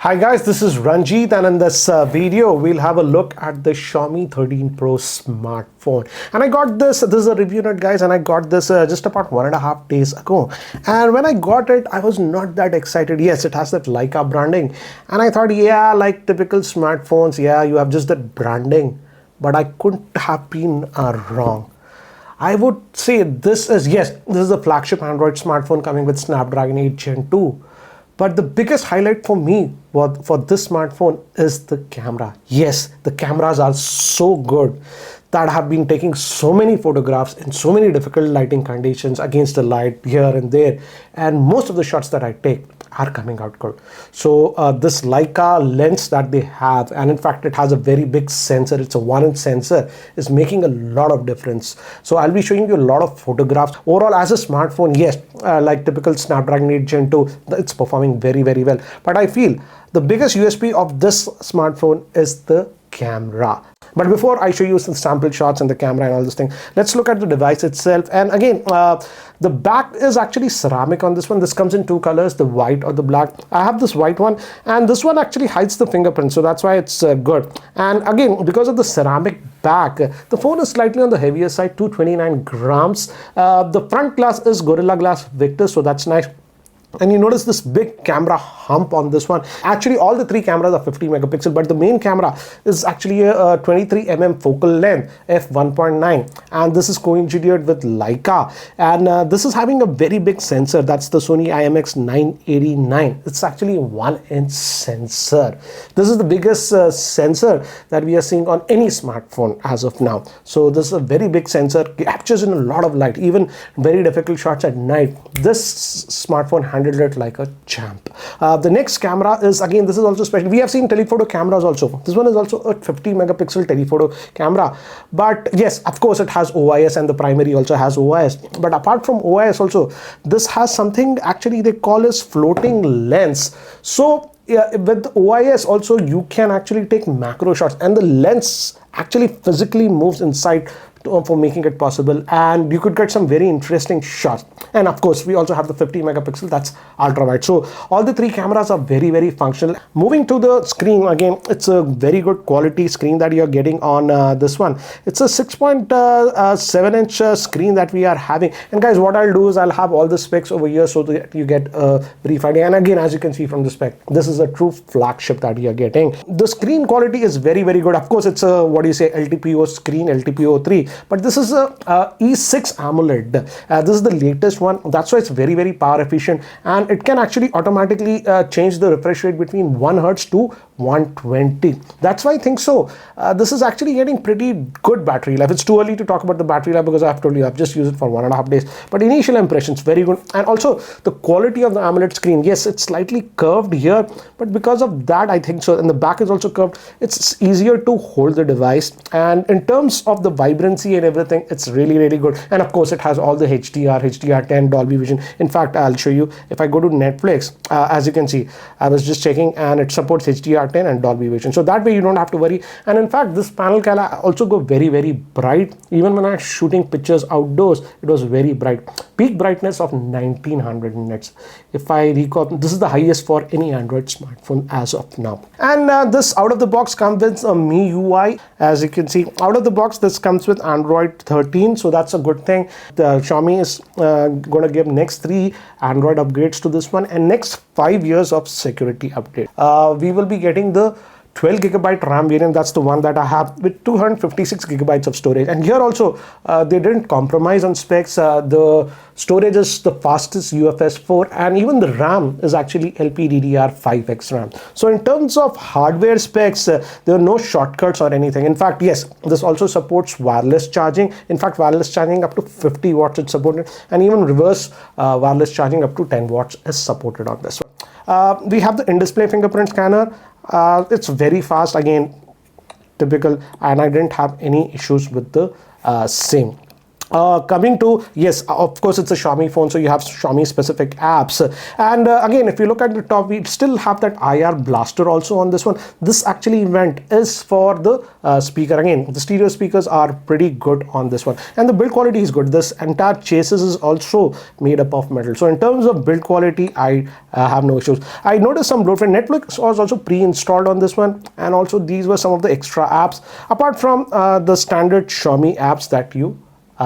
Hi guys, this is Ranjit, and in this video we'll have a look at the Xiaomi 13 Pro smartphone. And I got this is a review note guys, and I got this just about 1.5 days ago. And when I got it, I was not that excited. Yes, it has that Leica branding, and I thought, yeah, like typical smartphones, yeah, you have just that branding. But I couldn't have been wrong. I would say this is the flagship Android smartphone coming with Snapdragon 8 Gen 2. But the biggest highlight for me for this smartphone is the camera. Yes, the cameras are so good that I have been taking so many photographs in so many difficult lighting conditions against the light here and there. And most of the shots that I take are coming out good. So this Leica lens that they have, and in fact it has a very big sensor, it's a 1-inch sensor, is making a lot of difference. So I'll be showing you a lot of photographs. Overall, as a smartphone, yes, like typical Snapdragon 8 Gen 2, it's performing very well. But I feel the biggest USP of this smartphone is the camera. But before I show you some sample shots and the camera and all this thing, let's look at the device itself. And again, the back is actually ceramic on this one. This comes in two colors, the white or the black. I have this white one, and this one actually hides the fingerprint, so that's why it's good. And again, because of the ceramic back, the phone is slightly on the heavier side, 229 grams. The front glass is Gorilla Glass Victus, so that's nice. And you notice this big camera hump on this one. Actually, all the three cameras are 50 megapixel, but the main camera is actually a 23 focal length, f1.9, and this is co-engineered with Leica. And this is having a very big sensor. That's the Sony IMX989. It's actually a 1-inch sensor. This is the biggest sensor that we are seeing on any smartphone as of now. So this is a very big sensor, captures in a lot of light, even very difficult shots at night. This smartphone handled it like a champ. The next camera is, again, this is also special. We have seen telephoto cameras also. This one is also a 50 megapixel telephoto camera. But yes, of course, it has OIS, and the primary also has OIS. But apart from OIS also, this has something actually they call as floating lens. So yeah, with OIS also, you can actually take macro shots, and the lens actually physically moves inside for making it possible, and you could get some very interesting shots. And of course, we also have the 50 megapixel, that's ultra wide. So all the three cameras are very functional. Moving to the screen, again, it's a very good quality screen that you're getting on this one. It's a 6.7-inch screen that we are having. And guys, what I'll do is I'll have all the specs over here so that you get a brief idea. And again, as you can see from the spec, this is a true flagship that you're getting. The screen quality is very good. Of course, it's a LTPO screen, LTPO3, but this is a E6 AMOLED. This is the latest one. That's why it's very power efficient, and it can actually automatically change the refresh rate between 1 Hz to 120. That's why I think so. This is actually getting pretty good battery life. It's too early to talk about the battery life because I've told you I've just used it for 1.5 days. But initial impressions, very good. And also the quality of the AMOLED screen. Yes, it's slightly curved here, but because of that, I think so. And the back is also curved. It's easier to hold the device. And in terms of the vibrancy and everything, it's really good. And of course, it has all the HDR, HDR10, Dolby Vision. In fact, I'll show you. If I go to Netflix, as you can see, I was just checking, and it supports HDR10 and Dolby Vision. So that way you don't have to worry. And in fact, this panel can also go very bright. Even when I'm shooting pictures outdoors, it was very bright. Peak brightness of 1900 nits. If I recall, this is the highest for any Android smartphone as of now. And this out of the box comes with a MIUI. As you can see, out of the box, this comes with Android 13. So that's a good thing. The Xiaomi is going to give next 3 Android upgrades to this one, and next 5 years of security update. We will be getting the 12GB RAM variant. That's the one that I have, with 256GB of storage. And here also, they didn't compromise on specs. The storage is the fastest UFS 4, and even the RAM is actually LPDDR5X RAM. So in terms of hardware specs, there are no shortcuts or anything. In fact, yes, this also supports wireless charging. In fact, wireless charging up to 50 watts is supported, and even reverse wireless charging up to 10 watts is supported on this one. We have the in-display fingerprint scanner. It's very fast, again, typical, and I didn't have any issues with the same. Coming to, yes, of course it's a Xiaomi phone, so you have Xiaomi specific apps. And again, if you look at the top, we still have that IR blaster also on this one. This actually event is for the speaker. Again, the stereo speakers are pretty good on this one, and the build quality is good. This entire chassis is also made up of metal, so in terms of build quality, I have no issues. I noticed some bloatware. Netflix was also pre-installed on this one, and also these were some of the extra apps apart from the standard Xiaomi apps that you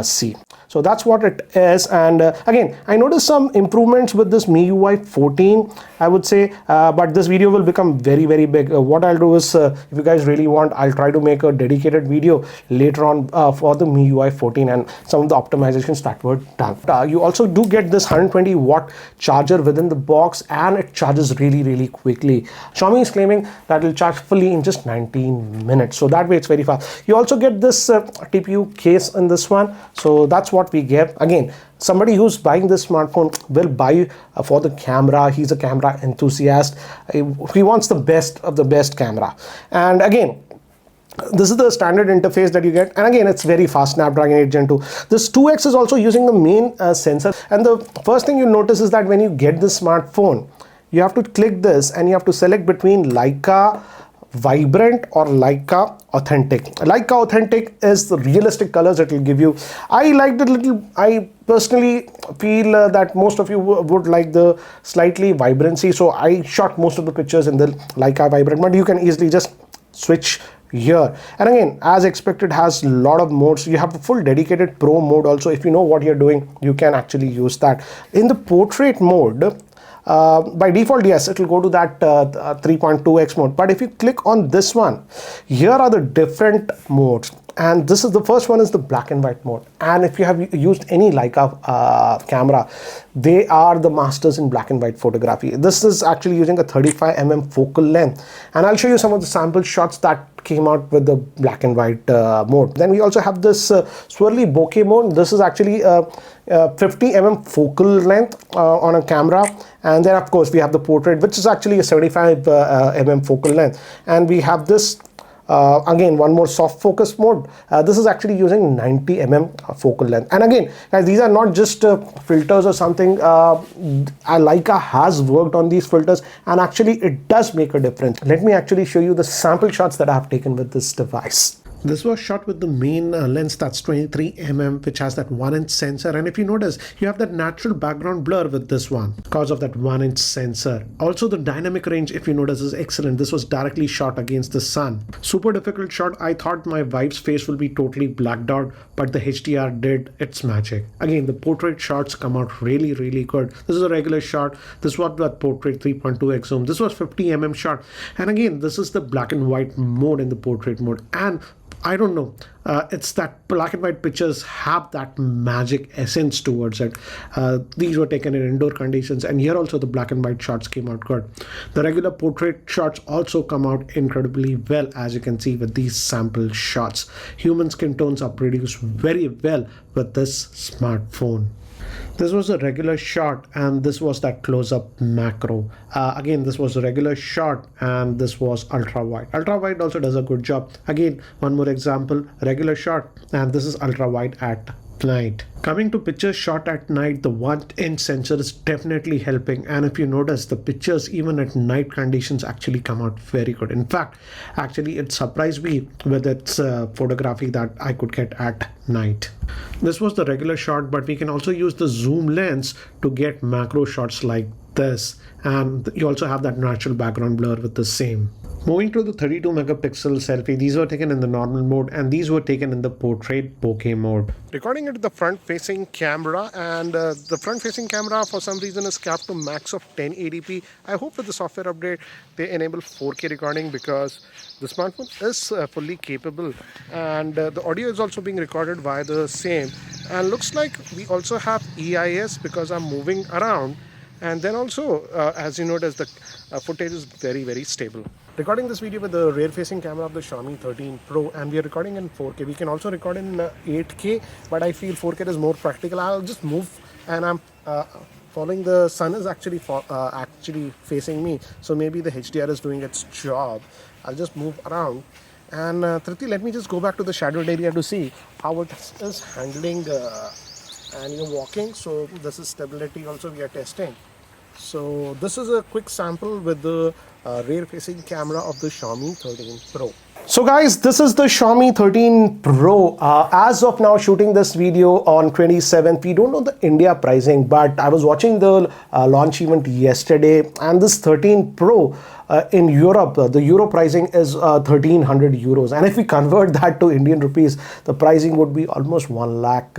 see. So that's what it is. And again, I noticed some improvements with this MIUI 14, I would say, but this video will become very, very big. What I'll do is, if you guys really want, I'll try to make a dedicated video later on for the MIUI 14 and some of the optimizations that were done. You also do get this 120 watt charger within the box, and it charges really, really quickly. Xiaomi is claiming that it'll charge fully in just 19 minutes. So that way it's very fast. You also get this TPU case in this one. So that's what we get. Again, somebody who's buying this smartphone will buy for the camera. He's a camera enthusiast. He wants the best of the best camera. And again, this is the standard interface that you get, and again, it's very fast. Snapdragon 8 Gen 2. This 2X is also using the main sensor, and the first thing you notice is that when you get this smartphone, you have to click this and you have to select between Leica Vibrant or Leica Authentic. Leica Authentic is the realistic colors it will give you. I liked it little. I personally feel that most of you would like the slightly vibrancy, so I shot most of the pictures in the Leica Vibrant, but you can easily just switch here. And again, as expected, has a lot of modes. You have a full dedicated pro mode also. If you know what you're doing, you can actually use that. In the portrait mode, by default, yes, it will go to that 3.2x mode. But if you click on this one, here are the different modes. And this is the first one is the black and white mode. And if you have used any Leica camera, they are the masters in black and white photography. This is actually using a 35mm focal length. And I'll show you some of the sample shots that came out with the black and white mode. Then we also have this swirly bokeh mode. This is actually 50mm focal length on a camera. And then of course we have the portrait, which is actually a 75mm focal length. And we have this again, one more soft focus mode. This is actually using 90mm focal length. And again, guys, these are not just filters or something. Leica has worked on these filters, and actually it does make a difference. Let me actually show you the sample shots that I have taken with this device. This was shot with the main lens, that's 23mm, which has that 1-inch sensor. And if you notice, you have that natural background blur with this one because of that 1-inch sensor. Also, the dynamic range, if you notice, is excellent. This was directly shot against the sun. Super difficult shot. I thought my wife's face will be totally blacked out, but the HDR did its magic. Again, the portrait shots come out really, really good. This is a regular shot. This was that portrait 3.2x zoom. This was 50mm shot. And again, this is the black and white mode in the portrait mode. And I don't know, it's that black and white pictures have that magic essence towards it. These were taken in indoor conditions, and here also the black and white shots came out good. The regular portrait shots also come out incredibly well, as you can see with these sample shots. Human skin tones are produced very well with this smartphone. This was a regular shot, and this was that close-up macro. Again, this was a regular shot, and this was ultra-wide. Ultra-wide also does a good job. Again, one more example, regular shot, and this is ultra-wide at night. Coming to pictures shot at night, the 1-inch sensor is definitely helping, and if you notice, the pictures even at night conditions actually come out very good. In fact, actually it surprised me with its photography that I could get at night. This was the regular shot, but we can also use the zoom lens to get macro shots like this, and you also have that natural background blur with the same. Moving to the 32 megapixel selfie, these were taken in the normal mode, and these were taken in the portrait bokeh mode. Recording it with the front facing camera, and the front facing camera for some reason is capped to max of 1080p. I hope with the software update they enable 4K recording, because the smartphone is fully capable, and the audio is also being recorded via the same. And looks like we also have EIS because I'm moving around. And then also, as you notice, the footage is very, very stable. Recording this video with the rear-facing camera of the Xiaomi 13 Pro, and we are recording in 4K. We can also record in 8K, but I feel 4K is more practical. I'll just move, and I'm following the sun is actually facing me, so maybe the HDR is doing its job. I'll just move around, And Triti, let me just go back to the shadowed area to see how it is handling and walking. So this is stability also we are testing. So this is a quick sample with the rear facing camera of the Xiaomi 13 Pro. So guys, this is the Xiaomi 13 Pro. As of now, shooting this video on 27th, we don't know the India pricing, but I was watching the launch event yesterday, and this 13 Pro in Europe, the Euro pricing is 1300 euros. And if we convert that to Indian rupees, the pricing would be almost 1 lakh.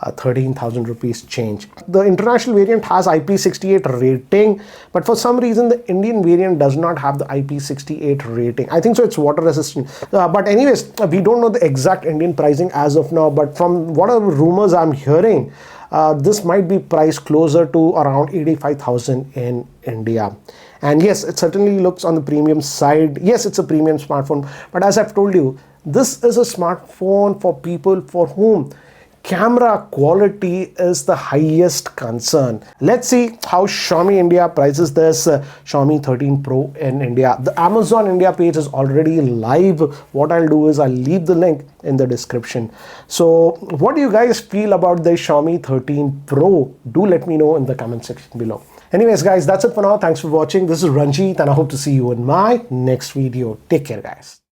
13,000 rupees change. The international variant has IP68 rating, but for some reason the Indian variant does not have the IP68 rating. I think so it's water resistant. But anyways, we don't know the exact Indian pricing as of now, but from whatever rumors I'm hearing, this might be priced closer to around 85,000 in India. And yes, it certainly looks on the premium side. Yes, it's a premium smartphone, but as I've told you, this is a smartphone for people for whom camera quality is the highest concern. Let's see how Xiaomi India prices this Xiaomi 13 Pro in India. The Amazon India page is already live. What I'll do is I'll leave the link in the description. So what do you guys feel about the Xiaomi 13 Pro? Do let me know in the comment section below. Anyways guys, that's it for now. Thanks for watching. This is Ranjit and I hope to see you in my next video. Take care guys.